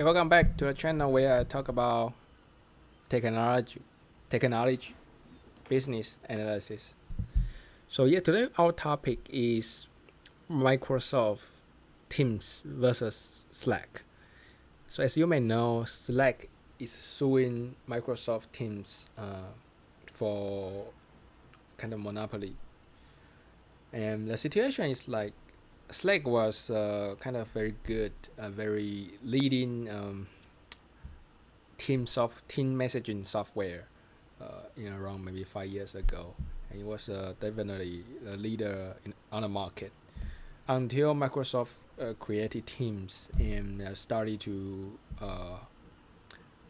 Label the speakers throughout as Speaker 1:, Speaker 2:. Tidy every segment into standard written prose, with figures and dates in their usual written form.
Speaker 1: Hey, welcome back to the channel where I talk about technology, business analysis. So yeah, today our topic is Microsoft Teams versus Slack. So as you may know, Slack is suing Microsoft Teams for kind of monopoly, and the situation is like Slack was kind of very good, very leading team messaging software around maybe 5 years ago, and it was definitely a leader on the market until Microsoft created Teams and started to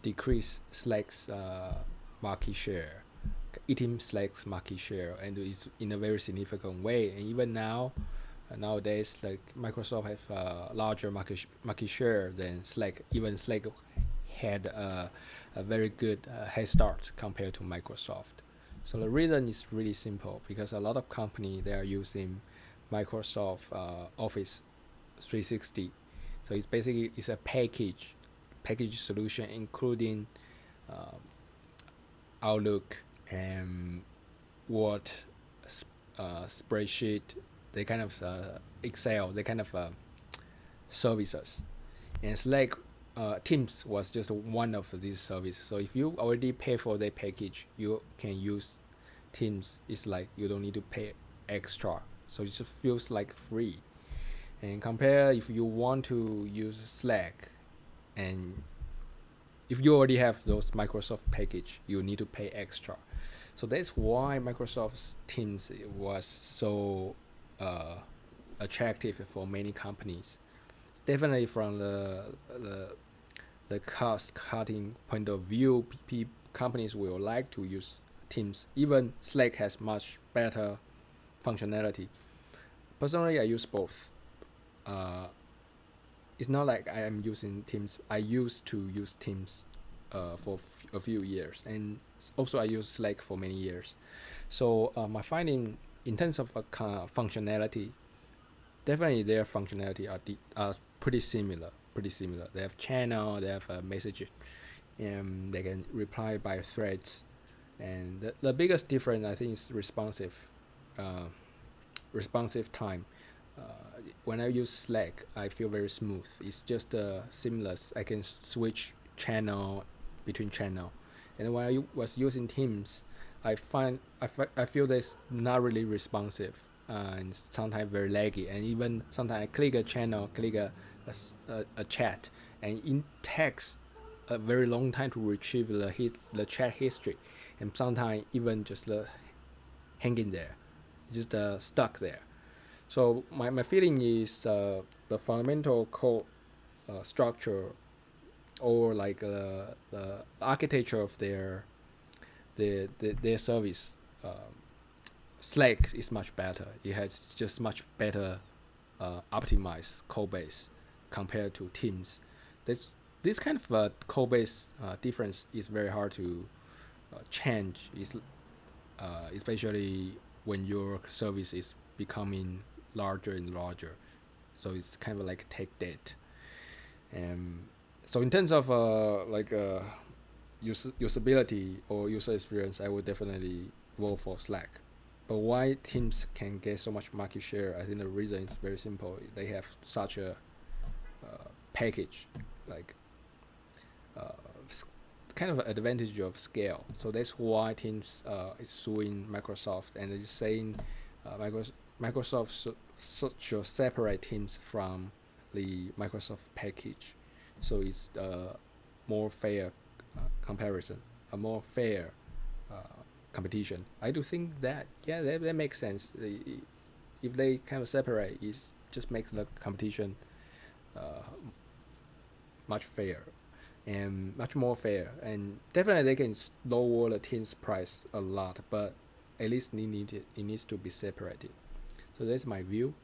Speaker 1: decrease Slack's market share, eating Slack's market share, and it's in a very significant way. And even now, nowadays, like Microsoft have larger market share than Slack. Even Slack had a very good head start compared to Microsoft. So the reason is really simple because a lot of companies they are using Microsoft Office 360. So it's a package solution including uh, Outlook and Word, spreadsheet, they kind of Excel, they kind of services. And Slack Teams was just one of these services. So if you already pay for the package, you can use Teams. It's like you don't need to pay extra. So it just feels like free. And compare if you want to use Slack, and if you already have those Microsoft package, you need to pay extra. So that's why Microsoft's Teams was so uh, attractive for many companies. Definitely from the cost cutting point of view, companies will like to use Teams. Even Slack has much better functionality. Personally, I use both. Uh, it's not like I am using Teams. I used to use Teams for a few years, and also I use Slack for many years. So my finding in terms of functionality, definitely their functionality are pretty similar. Pretty similar. They have channel, they have a message, and they can reply by threads. And the biggest difference I think is uh, responsive time. When I use Slack, I feel very smooth. It's just seamless. I can switch channel between channel, and when I was using Teams, I feel that's not really responsive, and sometimes very laggy. And even sometimes I click a channel, click a chat, and it takes a very long time to retrieve the chat history, and sometimes even just hanging there, just stuck there. So my feeling is the fundamental code structure or like the architecture of their service. Slack is much better. It has just much better optimized code base compared to Teams. This kind of code base difference is very hard to change. Especially when your service is becoming larger and larger. So it's kind of like tech debt. And so in terms of usability or user experience, I would definitely vote for Slack. But why Teams can get so much market share? I think the reason is very simple. They have such a package, like uh, kind of advantage of scale. So that's why Teams is suing Microsoft and is saying Microsoft should separate Teams from the Microsoft package. So it's more fair comparison, a more fair uh, competition. I do think that yeah, that makes sense. If they kind of separate, it just makes the competition uh, much fair and much more fair. And definitely they can lower the team's price a lot, but at least it needs to be separated. So that's my view.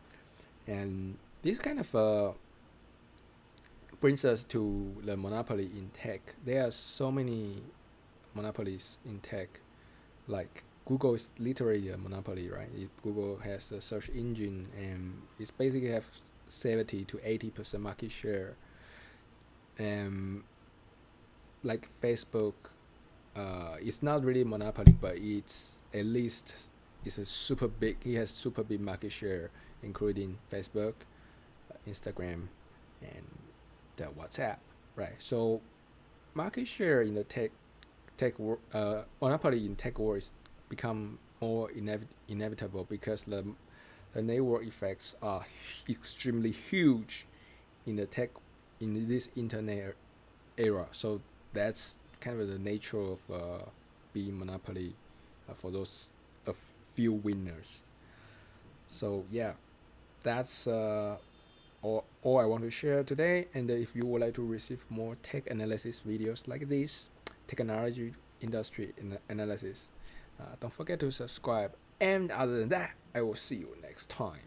Speaker 1: And this kind of brings us to the monopoly in tech. There are so many monopolies in tech. Like Google is literally a monopoly, right? Google has a search engine and it's basically have 70 to 80% market share. and like Facebook, it's not really monopoly, but it's at least it's a super big. He has super big market share, including Facebook, Instagram, and the WhatsApp, right? So market share in the monopoly in tech wars become more inevitable because the network effects are extremely huge in the tech in this internet era. So that's kind of the nature of being monopoly for those a few winners. So yeah, that's all I want to share today. And if you would like to receive more tech analysis videos like this, technology industry analysis, don't forget to subscribe. And other than that, I will see you next time.